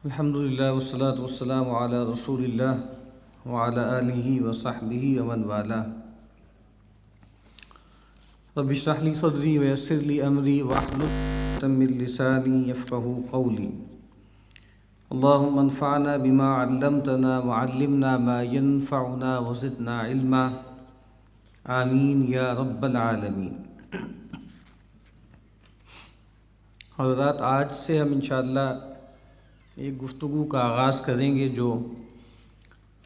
الحمدللہ والصلاة والسلام علی رسول اللہ وعلی آلہ وصحبہ ومن والاه. رب اشرح لی صدری ویسر لی امری واحلل عقدۃ من لسانی یفقہوا قولی. اللہم انفعنا بما علمتنا وعلمنا ما ينفعنا وزدنا علما. آمین یا رب العالمین. حضرات، آج سے ہم انشاءاللہ ایک گفتگو کا آغاز کریں گے جو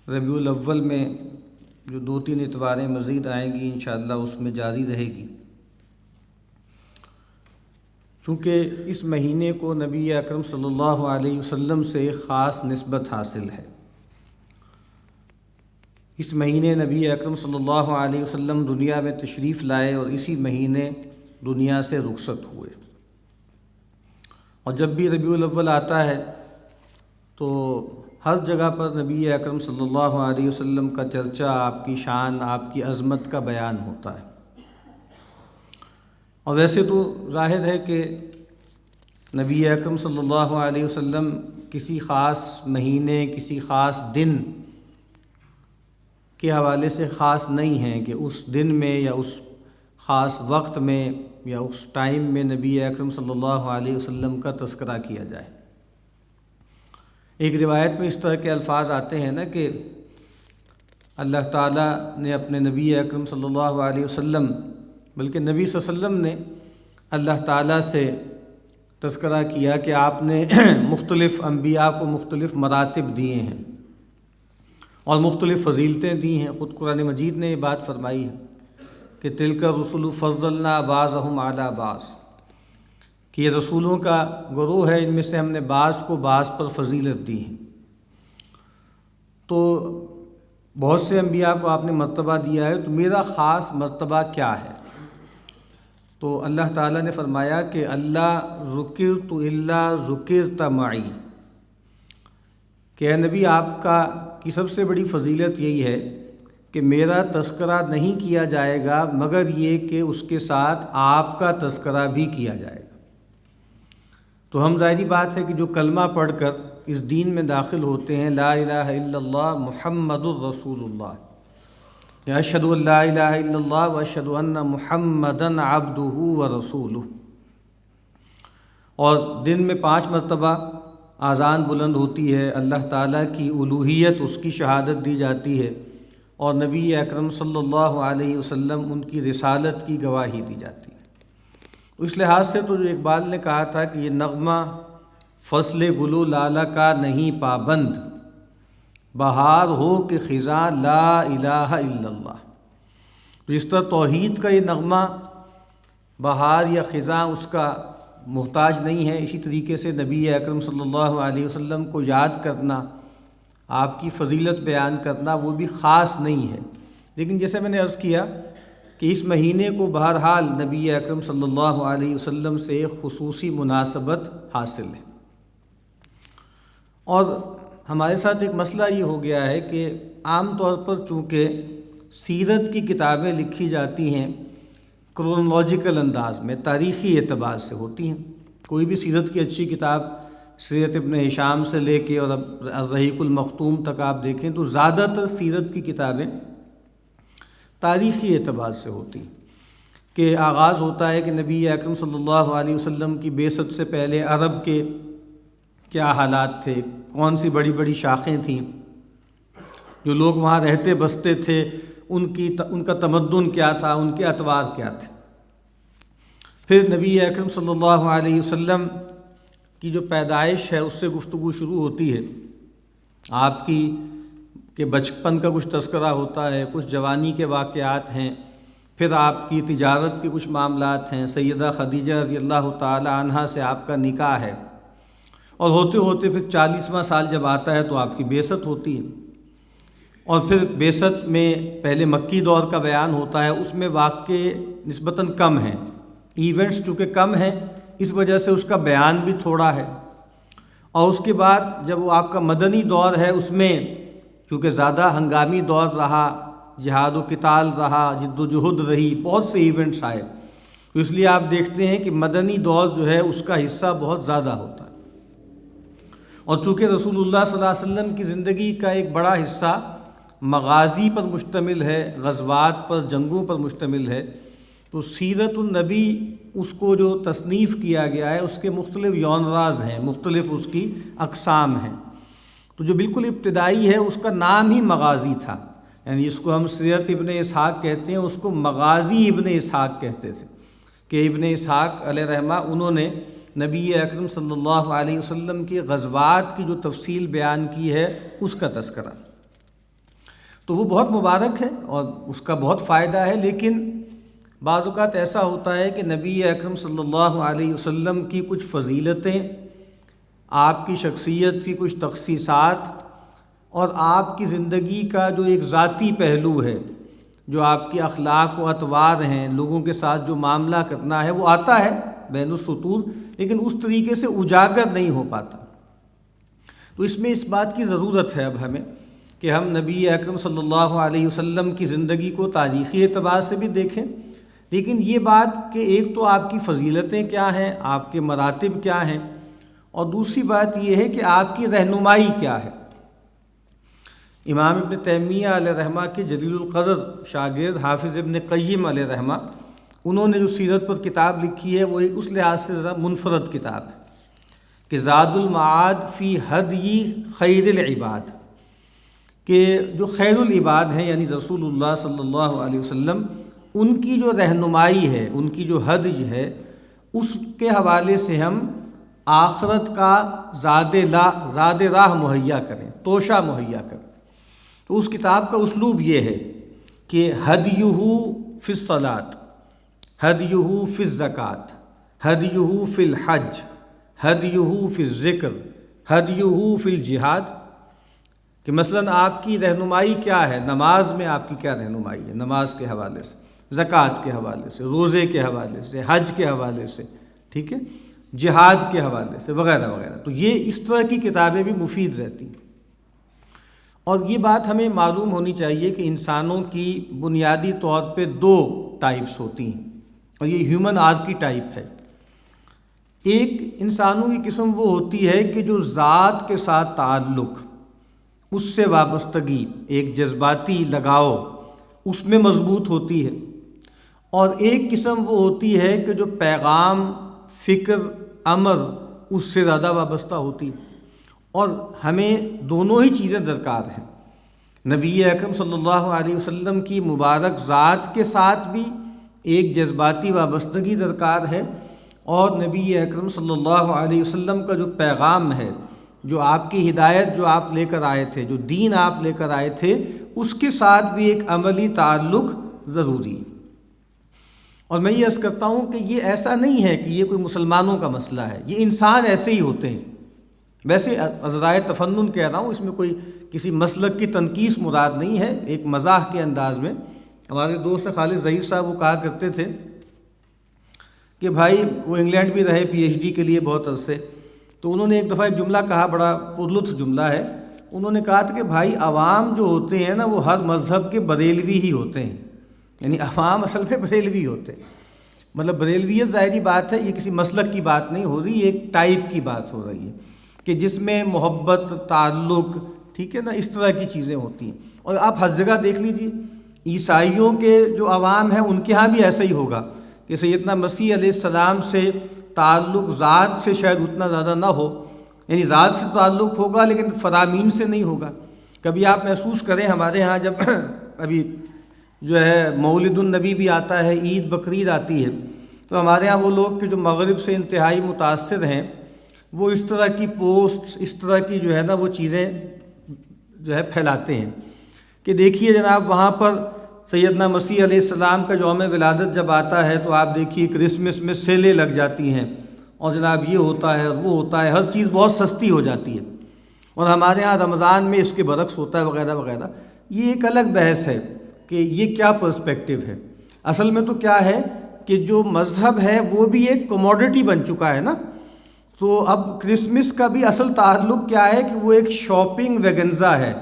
ربیع الاول میں جو 2-3 اتواریں مزید آئیں گی انشاءاللہ اس میں جاری رہے گی. چونکہ اس مہینے کو نبی اکرم صلی اللہ علیہ وسلم سے ایک خاص نسبت حاصل ہے. اس مہینے نبی اکرم صلی اللہ علیہ وسلم دنیا میں تشریف لائے اور اسی مہینے دنیا سے رخصت ہوئے. اور جب بھی ربیع الاول آتا ہے تو ہر جگہ پر نبی اکرم صلی اللہ علیہ وسلم کا چرچا، آپ کی شان، آپ کی عظمت کا بیان ہوتا ہے. اور ویسے تو ظاہر ہے کہ نبی اکرم صلی اللہ علیہ وسلم کسی خاص مہینے، کسی خاص دن کے حوالے سے خاص نہیں ہیں کہ اس دن میں یا اس خاص وقت میں یا اس ٹائم میں نبی اکرم صلی اللہ علیہ وسلم کا تذکرہ کیا جائے. ایک روایت میں اس طرح کے الفاظ آتے ہیں کہ اللہ تعالیٰ نے اپنے نبی اکرم صلی اللہ علیہ وسلم، بلکہ نبی صلی اللہ علیہ وسلم نے اللہ تعالیٰ سے تذکرہ کیا کہ آپ نے مختلف انبیاء کو مختلف مراتب دیے ہیں اور مختلف فضیلتیں دی ہیں. خود قرآن مجید نے یہ بات فرمائی ہے کہ تلک الرسل فضلنا بعضهم علی بعض، کہ یہ رسولوں کا گروہ ہے، ان میں سے ہم نے بعض کو بعض پر فضیلت دی ہے. تو بہت سے انبیاء کو آپ نے مرتبہ دیا ہے، تو میرا خاص مرتبہ کیا ہے؟ تو اللہ تعالیٰ نے فرمایا کہ اللہ ذکرت الا ذکرت معی، کہ اے نبی آپ کی سب سے بڑی فضیلت یہی ہے کہ میرا تذکرہ نہیں کیا جائے گا مگر یہ کہ اس کے ساتھ آپ کا تذکرہ بھی کیا جائے گا. تو ہم ظاہری بات ہے کہ جو کلمہ پڑھ کر اس دین میں داخل ہوتے ہیں، لا الہ الا اللہ محمد الرسول اللہ، یا اشہد ان لا الہ الا اللہ و اشہد ان محمدً عبدہ ورسولہ، اور دن میں 5 مرتبہ اذان بلند ہوتی ہے، اللہ تعالیٰ کی الوہیت، اس کی شہادت دی جاتی ہے، اور نبی اکرم صلی اللہ علیہ وسلم ان کی رسالت کی گواہی دی جاتی ہے. اس لحاظ سے تو جو اقبال نے کہا تھا کہ یہ نغمہ فصل گلو لالہ کا نہیں پابند، بہار ہو کہ خزاں لا الہ الا اللہ. تو اس طرح توحید کا یہ نغمہ بہار یا خزاں اس کا محتاج نہیں ہے، اسی طریقے سے نبی اکرم صلی اللہ علیہ وسلم کو یاد کرنا، آپ کی فضیلت بیان کرنا وہ بھی خاص نہیں ہے. لیکن جیسے میں نے عرض کیا کہ اس مہینے کو بہرحال نبی اکرم صلی اللہ علیہ وسلم سے ایک خصوصی مناسبت حاصل ہے. اور ہمارے ساتھ ایک مسئلہ یہ ہو گیا ہے کہ عام طور پر چونکہ سیرت کی کتابیں لکھی جاتی ہیں کرونولوجیکل انداز میں، تاریخی اعتبار سے ہوتی ہیں. کوئی بھی سیرت کی اچھی کتاب سیرت ابن ہشام سے لے کے اور الرحیق المختوم تک آپ دیکھیں تو زیادہ تر سیرت کی کتابیں تاریخی اعتبار سے ہوتی ہیں. کہ آغاز ہوتا ہے کہ نبی اکرم صلی اللہ علیہ وسلم کی بعثت سے پہلے عرب کے کیا حالات تھے، کون سی بڑی بڑی شاخیں تھیں، جو لوگ وہاں رہتے بستے تھے ان کا تمدن کیا تھا، ان کے اطوار کیا تھے. پھر نبی اکرم صلی اللہ علیہ وسلم کی جو پیدائش ہے اس سے گفتگو شروع ہوتی ہے. آپ کی کہ بچپن کا کچھ تذکرہ ہوتا ہے، کچھ جوانی کے واقعات ہیں، پھر آپ کی تجارت کے کچھ معاملات ہیں، سیدہ خدیجہ رضی اللہ تعالی عنہا سے آپ کا نکاح ہے، اور ہوتے ہوتے پھر 40واں سال جب آتا ہے تو آپ کی بعثت ہوتی ہے. اور پھر بعثت میں پہلے مکی دور کا بیان ہوتا ہے، اس میں واقعے نسبتاً کم ہیں، ایونٹس چونکہ کم ہیں اس وجہ سے اس کا بیان بھی تھوڑا ہے. اور اس کے بعد جب وہ آپ کا مدنی دور ہے، اس میں کیونکہ زیادہ ہنگامی دور رہا، جہاد و قتال رہا، جد و جہد رہی، بہت سے ایونٹس آئے، تو اس لیے آپ دیکھتے ہیں کہ مدنی دور جو ہے اس کا حصہ بہت زیادہ ہوتا ہے. اور چونکہ رسول اللہ صلی اللہ علیہ وسلم کی زندگی کا ایک بڑا حصہ مغازی پر مشتمل ہے، غزوات پر، جنگوں پر مشتمل ہے، تو سیرت النبی اس کو جو تصنیف کیا گیا ہے اس کے مختلف یونراز ہیں، مختلف اس کی اقسام ہیں۔ تو جو بالکل ابتدائی ہے اس کا نام ہی مغازی تھا، یعنی اس کو ہم سیرت ابن اسحاق کہتے ہیں، اس کو مغازی ابن اسحاق کہتے تھے کہ ابن اسحاق علیہ رحمہ انہوں نے نبی اکرم صلی اللہ علیہ وسلم کے غزوات کی جو تفصیل بیان کی ہے اس کا تذکرہ، تو وہ بہت مبارک ہے اور اس کا بہت فائدہ ہے۔ لیکن بعض اوقات ایسا ہوتا ہے کہ نبی اکرم صلی اللہ علیہ وسلم کی کچھ فضیلتیں، آپ کی شخصیت کی کچھ تخصیصات اور آپ کی زندگی کا جو ایک ذاتی پہلو ہے، جو آپ کی اخلاق و اطوار ہیں، لوگوں کے ساتھ جو معاملہ کرنا ہے، وہ آتا ہے بین السطور، لیکن اس طریقے سے اجاگر نہیں ہو پاتا۔ تو اس میں اس بات کی ضرورت ہے اب ہمیں کہ ہم نبی اکرم صلی اللہ علیہ وسلم کی زندگی کو تاریخی اعتبار سے بھی دیکھیں، لیکن یہ بات کہ ایک تو آپ کی فضیلتیں کیا ہیں، آپ کے مراتب کیا ہیں، اور دوسری بات یہ ہے کہ آپ کی رہنمائی کیا ہے۔ امام ابن تیمیہ علیہ رحمہ کے جلیل القدر شاگرد حافظ ابن قیم علیہ رحمہ، انہوں نے جو سیرت پر کتاب لکھی ہے وہ ایک اس لحاظ سے ذرا منفرد کتاب ہے کہ زاد المعاد فی ہدی خیر العباد، کہ جو خیر العباد ہیں یعنی رسول اللہ صلی اللہ علیہ وسلم، ان کی جو رہنمائی ہے، ان کی جو ہدی ہے، اس کے حوالے سے ہم آخرت کا زاد راہ مہیا کریں، توشہ مہیا کریں۔ تو اس کتاب کا اسلوب یہ ہے کہ ہدیہ فی الصلاۃ، ہدیہ فی الزکوٰۃ، ہدیہ فی الحج، ہدیہ فی الذکر، ہدیہ فی الجہاد، کہ مثلاً آپ کی رہنمائی کیا ہے، نماز میں آپ کی کیا رہنمائی ہے، نماز کے حوالے سے، زکوٰۃ کے حوالے سے، روزے کے حوالے سے، حج کے حوالے سے، ٹھیک ہے، جہاد کے حوالے سے، وغیرہ وغیرہ۔ تو یہ اس طرح کی کتابیں بھی مفید رہتی ہیں۔ اور یہ بات ہمیں معلوم ہونی چاہیے کہ انسانوں کی بنیادی طور پہ دو ٹائپس ہوتی ہیں، اور یہ ہیومن آرکی ٹائپ ہے۔ ایک انسانوں کی قسم وہ ہوتی ہے کہ جو ذات کے ساتھ تعلق، اس سے وابستگی، ایک جذباتی لگاؤ اس میں مضبوط ہوتی ہے، اور ایک قسم وہ ہوتی ہے کہ جو پیغام، فکر، امر اس سے زیادہ وابستہ ہوتی ہے، اور ہمیں دونوں ہی چیزیں درکار ہیں۔ نبی اکرم صلی اللہ علیہ وسلم کی مبارک ذات کے ساتھ بھی ایک جذباتی وابستگی درکار ہے، اور نبی اکرم صلی اللہ علیہ وسلم کا جو پیغام ہے، جو آپ کی ہدایت جو آپ لے کر آئے تھے، جو دین آپ لے کر آئے تھے، اس کے ساتھ بھی ایک عملی تعلق ضروری ہے۔ اور میں یہ عرض کرتا ہوں کہ یہ ایسا نہیں ہے کہ یہ کوئی مسلمانوں کا مسئلہ ہے، یہ انسان ایسے ہی ہوتے ہیں۔ ویسے ذرائع تفنن کہہ رہا ہوں، اس میں کوئی کسی مسلک کی تنقیص مراد نہیں ہے، ایک مزاح کے انداز میں۔ ہمارے دوست خالد ظہیر صاحب وہ کہا کرتے تھے کہ بھائی، وہ انگلینڈ بھی رہے پی ایچ ڈی کے لیے بہت عرصے، تو انہوں نے ایک دفعہ ایک جملہ کہا، بڑا پرلطف جملہ ہے۔ انہوں نے کہا تھا کہ بھائی، عوام جو ہوتے ہیں نا، وہ ہر مذہب کے بریلوی ہی ہوتے ہیں، یعنی عوام اصل میں بریلوی ہوتے ہیں۔ مطلب بریلویت ظاہری بات ہے، یہ کسی مسلک کی بات نہیں ہو رہی، ایک ٹائپ کی بات ہو رہی ہے کہ جس میں محبت، تعلق، ٹھیک ہے نا، اس طرح کی چیزیں ہوتی ہیں۔ اور آپ ہر جگہ دیکھ لیجئے، عیسائیوں کے جو عوام ہیں ان کے ہاں بھی ایسا ہی ہوگا کہ سیدنا مسیح علیہ السلام سے تعلق ذات سے شاید اتنا زیادہ نہ ہو، یعنی ذات سے تعلق ہوگا لیکن فرامین سے نہیں ہوگا۔ کبھی آپ محسوس کریں، ہمارے ہاں جب ابھی جو ہے مولد النبی بھی آتا ہے، عید بقرعید آتی ہے، تو ہمارے ہاں وہ لوگ کہ جو مغرب سے انتہائی متاثر ہیں، وہ اس طرح کی پوسٹ، اس طرح کی جو ہے نا وہ چیزیں جو ہے پھیلاتے ہیں کہ دیکھیے جناب، وہاں پر سیدنا مسیح علیہ السلام کا یوم ولادت جب آتا ہے تو آپ دیکھیے کرسمس میں سیلیں لگ جاتی ہیں، اور جناب یہ ہوتا ہے اور وہ ہوتا ہے، ہر چیز بہت سستی ہو جاتی ہے، اور ہمارے ہاں رمضان میں اس کے برعکس ہوتا ہے، وغیرہ وغیرہ۔ یہ ایک الگ بحث ہے کہ یہ کیا پرسپیکٹیو ہے۔ اصل میں تو کیا ہے کہ جو مذہب ہے وہ بھی ایک کموڈٹی بن چکا ہے نا، تو اب کرسمس کا بھی اصل تعلق کیا ہے کہ وہ ایک شاپنگ ویگنزا ہے،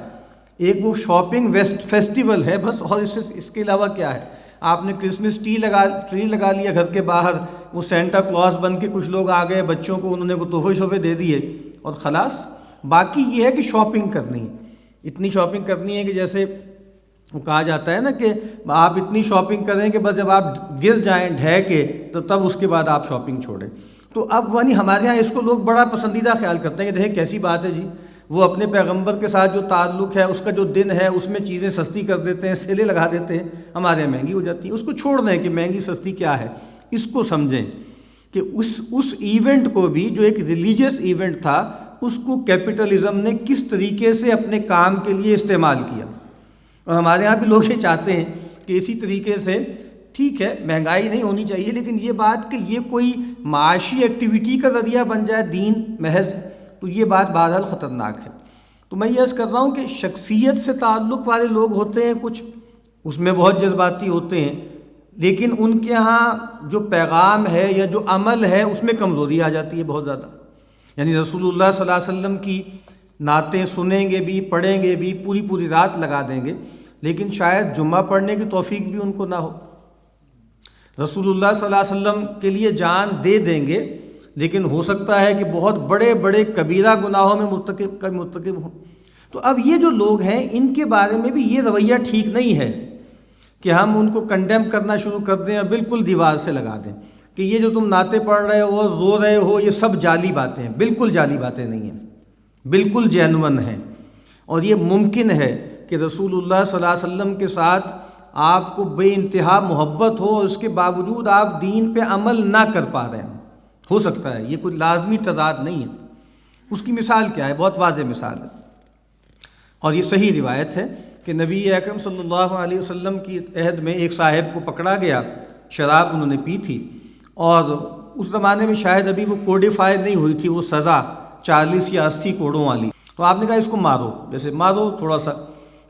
ایک وہ شاپنگ فیسٹیول ہے بس، اور اس کے علاوہ کیا ہے۔ آپ نے کرسمس ٹری لگا لیا گھر کے باہر، وہ سینٹا کلاس بن کے کچھ لوگ آ گئے، بچوں کو انہوں نے کو تحفے شوفے دے دیے، اور خلاص۔ باقی یہ ہے کہ شاپنگ کرنی ہے، اتنی شاپنگ کرنی ہے کہ جیسے وہ کہا جاتا ہے نا کہ آپ اتنی شاپنگ کریں کہ بس جب آپ گر جائیں ڈھہ کے تو تب اس کے بعد آپ شاپنگ چھوڑیں۔ تو اب ہمارے ہاں اس کو لوگ بڑا پسندیدہ خیال کرتے ہیں کہ دیکھیں کیسی بات ہے جی، وہ اپنے پیغمبر کے ساتھ جو تعلق ہے اس کا جو دن ہے اس میں چیزیں سستی کر دیتے ہیں، سیلیں لگا دیتے ہیں، ہمارے یہاں مہنگی ہو جاتی ہیں۔ اس کو چھوڑ دیں کہ مہنگی سستی کیا ہے، اس کو سمجھیں کہ اس ایونٹ کو بھی جو ایک ریلیجیس ایونٹ تھا اس کو کیپٹلزم نے کس طریقے سے اپنے کام کے لیے استعمال کیا، اور ہمارے ہاں بھی لوگ یہ چاہتے ہیں کہ اسی طریقے سے ٹھیک ہے مہنگائی نہیں ہونی چاہیے، لیکن یہ بات کہ یہ کوئی معاشی ایکٹیویٹی کا ذریعہ بن جائے دین محض، تو یہ بات بہرحال خطرناک ہے۔ تو میں یہ عرض کر رہا ہوں کہ شخصیت سے تعلق والے لوگ ہوتے ہیں کچھ، اس میں بہت جذباتی ہوتے ہیں، لیکن ان کے ہاں جو پیغام ہے یا جو عمل ہے اس میں کمزوری آ جاتی ہے بہت زیادہ۔ یعنی رسول اللہ صلی اللہ علیہ وسلم کی نعتیں سنیں گے بھی، پڑھیں گے بھی، پوری پوری رات لگا دیں گے، لیکن شاید جمعہ پڑھنے کی توفیق بھی ان کو نہ ہو۔ رسول اللہ صلی اللہ علیہ وسلم کے لیے جان دے دیں گے، لیکن ہو سکتا ہے کہ بہت بڑے بڑے کبیرہ گناہوں میں مرتکب ہوں۔ تو اب یہ جو لوگ ہیں ان کے بارے میں بھی یہ رویہ ٹھیک نہیں ہے کہ ہم ان کو کنڈیم کرنا شروع کر دیں اور بالکل دیوار سے لگا دیں کہ یہ جو تم نعتیں پڑھ رہے ہو اور رو رہے ہو یہ سب جعلی باتیں ہیں۔ بالکل جعلی باتیں نہیں ہیں، بالکل جینون ہیں، اور یہ ممکن ہے کہ رسول اللہ صلی اللہ علیہ وسلم کے ساتھ آپ کو بے انتہا محبت ہو اور اس کے باوجود آپ دین پہ عمل نہ کر پا رہے ہیں، ہو سکتا ہے، یہ کوئی لازمی تضاد نہیں ہے۔ اس کی مثال کیا ہے؟ بہت واضح مثال ہے، اور یہ صحیح روایت ہے کہ نبی اکرم صلی اللہ علیہ وسلم کی عہد میں ایک صاحب کو پکڑا گیا، شراب انہوں نے پی تھی، اور اس زمانے میں شاید ابھی وہ کوڈیفائی نہیں ہوئی تھی وہ سزا 40 یا 80 کوڑوں والی، تو آپ نے کہا اس کو مارو، جیسے مارو تھوڑا سا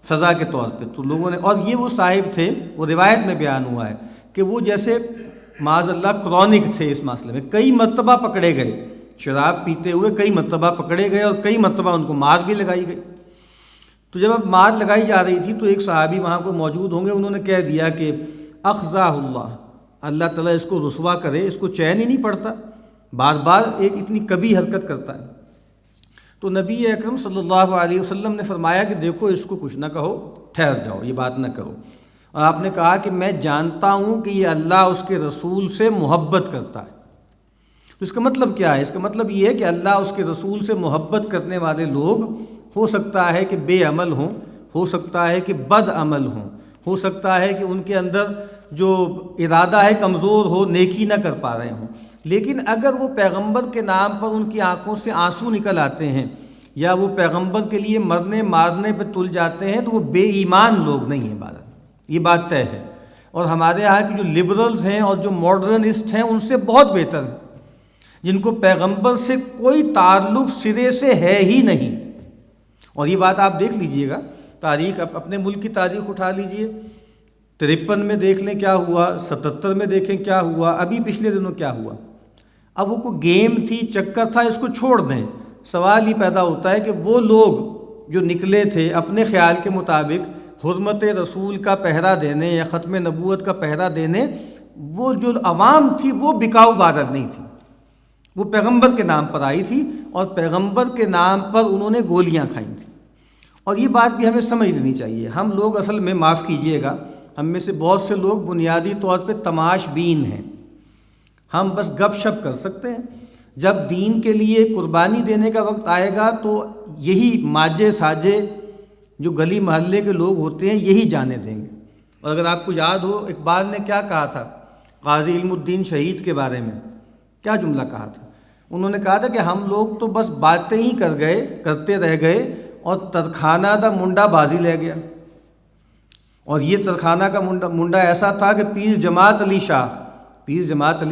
سزا کے طور پہ۔ تو لوگوں نے، اور یہ وہ صاحب تھے، وہ روایت میں بیان ہوا ہے کہ وہ جیسے معاذ اللہ کرونک تھے اس مسئلے میں، کئی مرتبہ پکڑے گئے، شراب پیتے ہوئے کئی مرتبہ پکڑے گئے اور کئی مرتبہ ان کو مار بھی لگائی گئی۔ تو جب اب مار لگائی جا رہی تھی تو ایک صحابی وہاں کو موجود ہوں گے، انہوں نے کہہ دیا کہ اخزاہ اللہ تعالیٰ اس کو رسوا کرے، اس کو چین ہی نہیں پڑتا، بار بار ایک اتنی کبھی حرکت کرتا ہے۔ تو نبی اکرم صلی اللہ علیہ وسلم نے فرمایا کہ دیکھو اس کو کچھ نہ کہو، ٹھہر جاؤ، یہ بات نہ کرو، اور آپ نے کہا کہ میں جانتا ہوں کہ یہ اللہ اس کے رسول سے محبت کرتا ہے۔ تو اس کا مطلب کیا ہے؟ اس کا مطلب یہ ہے کہ اللہ اس کے رسول سے محبت کرنے والے لوگ ہو سکتا ہے کہ بے عمل ہوں، ہو سکتا ہے کہ بد عمل ہوں، ہو سکتا ہے کہ ان کے اندر جو ارادہ ہے کمزور ہو، نیکی نہ کر پا رہے ہوں، لیکن اگر وہ پیغمبر کے نام پر ان کی آنکھوں سے آنسو نکل آتے ہیں یا وہ پیغمبر کے لیے مرنے مارنے پہ تل جاتے ہیں تو وہ بے ایمان لوگ نہیں ہیں، یہ بات طے ہے۔ اور ہمارے یہاں کی جو لبرلز ہیں اور جو ماڈرنسٹ ہیں ان سے بہت بہتر ہیں، جن کو پیغمبر سے کوئی تعلق سرے سے ہے ہی نہیں۔ اور یہ بات آپ دیکھ لیجئے گا، تاریخ اپنے ملک کی تاریخ اٹھا لیجئے، 53 میں دیکھ لیں کیا ہوا، 77 میں دیکھیں کیا ہوا، ابھی پچھلے دنوں کیا ہوا۔ اب وہ کوئی گیم تھی، چکر تھا، اس کو چھوڑ دیں۔ سوال یہ پیدا ہوتا ہے کہ وہ لوگ جو نکلے تھے اپنے خیال کے مطابق حرمت رسول کا پہرا دینے یا ختم نبوت کا پہرا دینے، وہ جو عوام تھی وہ بکاؤ بادر نہیں تھی، وہ پیغمبر کے نام پر آئی تھی اور پیغمبر کے نام پر انہوں نے گولیاں کھائی تھیں۔ اور یہ بات بھی ہمیں سمجھ لینی چاہیے۔ ہم لوگ اصل میں، معاف کیجئے گا، ہم میں سے بہت سے لوگ بنیادی طور پہ تماش بین ہیں، ہم بس گپ شپ کر سکتے ہیں۔ جب دین کے لیے قربانی دینے کا وقت آئے گا تو یہی ماجے ساجے جو گلی محلے کے لوگ ہوتے ہیں یہی جانے دیں گے۔ اور اگر آپ کو یاد ہو اقبال نے کیا کہا تھا غازی علم الدین شہید کے بارے میں، کیا جملہ کہا تھا؟ انہوں نے کہا تھا کہ ہم لوگ تو بس باتیں ہی کرتے رہ گئے اور ترخانہ دا منڈا بازی لے گیا۔ اور یہ ترخانہ کا منڈا ایسا تھا کہ پیر جماعت علی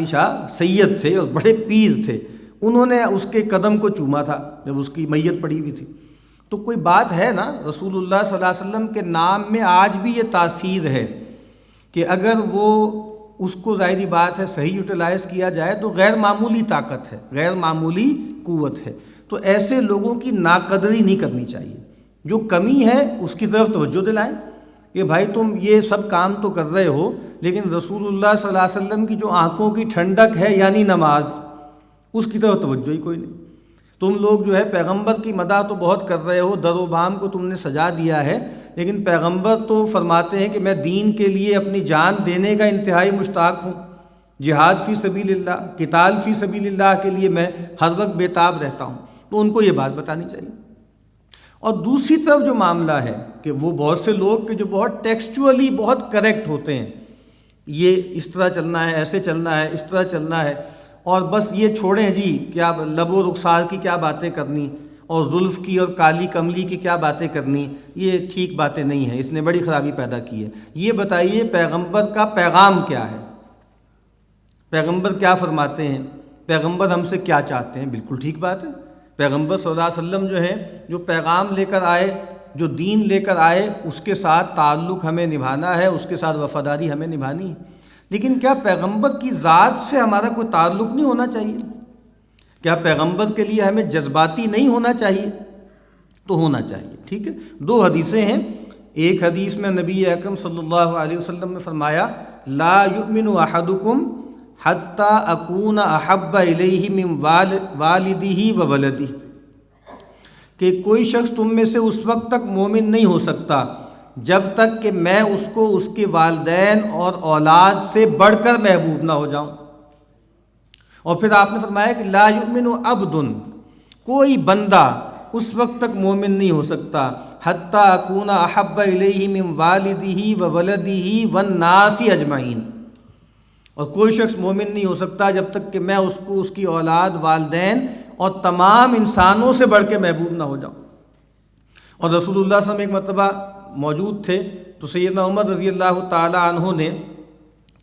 شاہ سید تھے اور بڑے پیر تھے، انہوں نے اس کے قدم کو چوما تھا جب اس کی میت پڑی ہوئی تھی۔ تو کوئی بات ہے نا، رسول اللہ صلی اللہ علیہ وسلم کے نام میں آج بھی یہ تاثیر ہے کہ اگر وہ اس کو، ظاہری بات ہے، صحیح یوٹیلائز کیا جائے تو غیر معمولی طاقت ہے، غیر معمولی قوت ہے۔ تو ایسے لوگوں کی ناقدری نہیں کرنی چاہیے، جو کمی ہے اس کی طرف توجہ دلائیں کہ بھائی تم یہ سب کام تو کر رہے ہو، لیکن رسول اللہ صلی اللہ علیہ وسلم کی جو آنکھوں کی ٹھنڈک ہے یعنی نماز، اس کی طرف توجہ ہی کوئی نہیں۔ تم لوگ جو ہے پیغمبر کی مدح تو بہت کر رہے ہو، در و بام کو تم نے سجا دیا ہے، لیکن پیغمبر تو فرماتے ہیں کہ میں دین کے لیے اپنی جان دینے کا انتہائی مشتاق ہوں، جہاد فی سبیل اللہ، قتال فی سبیل اللہ کے لیے میں ہر وقت بےتاب رہتا ہوں۔ تو ان کو یہ بات بتانی چاہیے۔ اور دوسری طرف جو معاملہ ہے کہ وہ بہت سے لوگ کہ جو بہت ٹیکسچولی بہت کریکٹ ہوتے ہیں، یہ اس طرح چلنا ہے، ایسے چلنا ہے، اس طرح چلنا ہے، اور بس یہ چھوڑیں جی کیا لب و رخسار کی کیا باتیں کرنی اور زلف کی اور کالی کملی کی کیا باتیں کرنی، یہ ٹھیک باتیں نہیں ہیں، اس نے بڑی خرابی پیدا کی ہے۔ یہ بتائیے پیغمبر کا پیغام کیا ہے، پیغمبر کیا فرماتے ہیں، پیغمبر ہم سے کیا چاہتے ہیں؟ بالکل ٹھیک بات ہے، پیغمبر صلی اللہ علیہ وسلم جو ہیں، جو پیغام لے کر آئے، جو دین لے کر آئے، اس کے ساتھ تعلق ہمیں نبھانا ہے، اس کے ساتھ وفاداری ہمیں نبھانی ہے۔ لیکن کیا پیغمبر کی ذات سے ہمارا کوئی تعلق نہیں ہونا چاہیے؟ کیا پیغمبر کے لیے ہمیں جذباتی نہیں ہونا چاہیے؟ تو ہونا چاہیے، ٹھیک ہے۔ دو حدیثیں ہیں، ایک حدیث میں نبی اکرم صلی اللہ علیہ وسلم نے فرمایا لا یؤمن احدکم حتی اکون احب الیہ من والدہ و ولدہ، کہ کوئی شخص تم میں سے اس وقت تک مومن نہیں ہو سکتا جب تک کہ میں اس کو اس کے والدین اور اولاد سے بڑھ کر محبوب نہ ہو جاؤں۔ اور پھر آپ نے فرمایا کہ لا یؤمن عبد، کوئی بندہ اس وقت تک مومن نہیں ہو سکتا حتی اکون احب الیہ من والدہ و ولدہ والناس اجمعین، اور کوئی شخص مومن نہیں ہو سکتا جب تک کہ میں اس کو اس کی اولاد، والدین اور تمام انسانوں سے بڑھ کے محبوب نہ ہو جاؤں۔ اور رسول اللہ صلی اللہ علیہ وسلم ایک مرتبہ موجود تھے تو سیدنا عمر رضی اللہ تعالی عنہ نے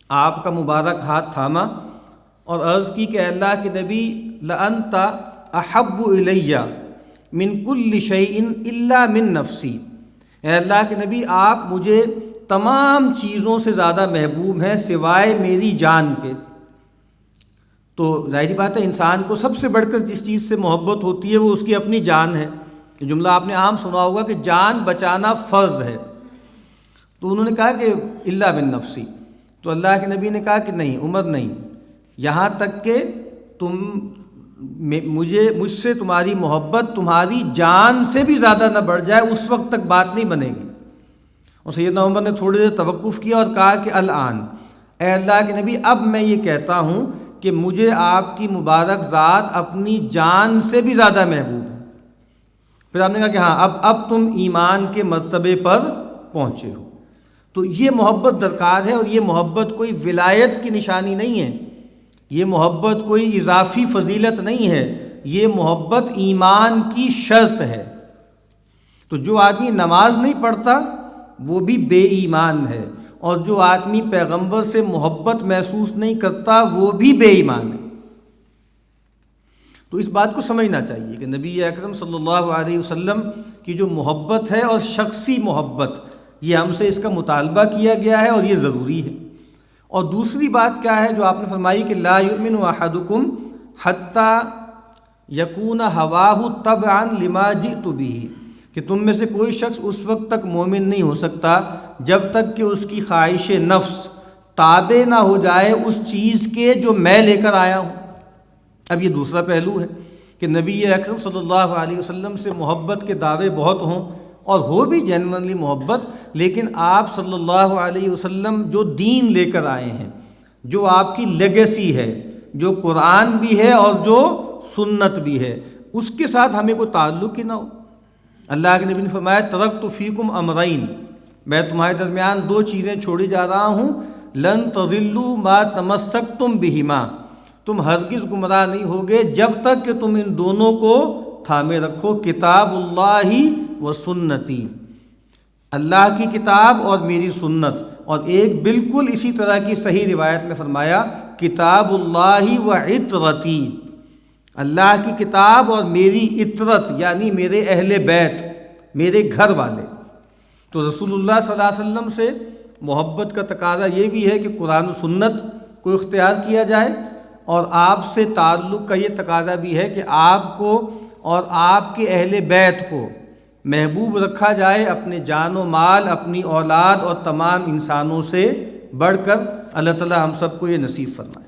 آپ کا مبارک ہاتھ تھاما اور عرض کی کہ اللہ کے نبی لأنت احب الیہ من کل شیء الا من نفسی، اے اللہ کے نبی آپ مجھے تمام چیزوں سے زیادہ محبوب ہیں سوائے میری جان کے۔ تو ظاہری بات ہے انسان کو سب سے بڑھ کر جس چیز سے محبت ہوتی ہے وہ اس کی اپنی جان ہے۔ یہ جملہ آپ نے عام سنا ہوگا کہ جان بچانا فرض ہے، تو انہوں نے کہا کہ الا من نفسی، تو اللہ کے نبی نے کہا کہ نہیں عمر نہیں، یہاں تک کہ مجھ سے تمہاری محبت تمہاری جان سے بھی زیادہ نہ بڑھ جائے، اس وقت تک بات نہیں بنے گی۔ اور سیدنا عمر نے تھوڑی دیر توقف کیا اور کہا کہ الآن، اے اللہ کے نبی اب میں یہ کہتا ہوں کہ مجھے آپ کی مبارک ذات اپنی جان سے بھی زیادہ محبوب ہے۔ پھر آپ نے کہا کہ ہاں اب تم ایمان کے مرتبے پر پہنچے ہو۔ تو یہ محبت درکار ہے، اور یہ محبت کوئی ولایت کی نشانی نہیں ہے، یہ محبت کوئی اضافی فضیلت نہیں ہے، یہ محبت ایمان کی شرط ہے۔ تو جو آدمی نماز نہیں پڑھتا وہ بھی بے ایمان ہے، اور جو آدمی پیغمبر سے محبت محسوس نہیں کرتا وہ بھی بے ایمان ہے۔ تو اس بات کو سمجھنا چاہیے کہ نبی اکرم صلی اللہ علیہ وسلم کی جو محبت ہے اور شخصی محبت، یہ ہم سے اس کا مطالبہ کیا گیا ہے اور یہ ضروری ہے۔ اور دوسری بات کیا ہے جو آپ نے فرمائی کہ لا یؤمن احدکم حتی یکون ہواہ تبعا لما جئت بہ، کہ تم میں سے کوئی شخص اس وقت تک مومن نہیں ہو سکتا جب تک کہ اس کی خواہش نفس تابع نہ ہو جائے اس چیز کے جو میں لے کر آیا ہوں۔ اب یہ دوسرا پہلو ہے کہ نبی اکرم صلی اللہ علیہ وسلم سے محبت کے دعوے بہت ہوں اور ہو بھی جینوینلی محبت، لیکن آپ صلی اللہ علیہ وسلم جو دین لے کر آئے ہیں، جو آپ کی لیگیسی ہے، جو قرآن بھی ہے اور جو سنت بھی ہے، اس کے ساتھ ہمیں کوئی تعلق ہی نہ ہو۔ اللہ کے نبی نے فرمایا ترکت فیکم امرین، میں تمہارے درمیان دو چیزیں چھوڑی جا رہا ہوں، لن تضلوا ما تمسکتم بہما، تم ہرگز گمراہ نہیں ہوگے جب تک کہ تم ان دونوں کو تھامے رکھو، کتاب اللہ و سنتی، اللہ کی کتاب اور میری سنت۔ اور ایک بالکل اسی طرح کی صحیح روایت میں فرمایا کتاب اللہ و عطرتی، اللہ کی کتاب اور میری عطرت یعنی میرے اہل بیت، میرے گھر والے۔ تو رسول اللہ صلی اللہ علیہ وسلم سے محبت کا تقاضا یہ بھی ہے کہ قرآن و سنت کو اختیار کیا جائے، اور آپ سے تعلق کا یہ تقاضا بھی ہے کہ آپ کو اور آپ کے اہل بیت کو محبوب رکھا جائے اپنے جان و مال، اپنی اولاد اور تمام انسانوں سے بڑھ کر۔ اللہ تعالی ہم سب کو یہ نصیب فرمائے۔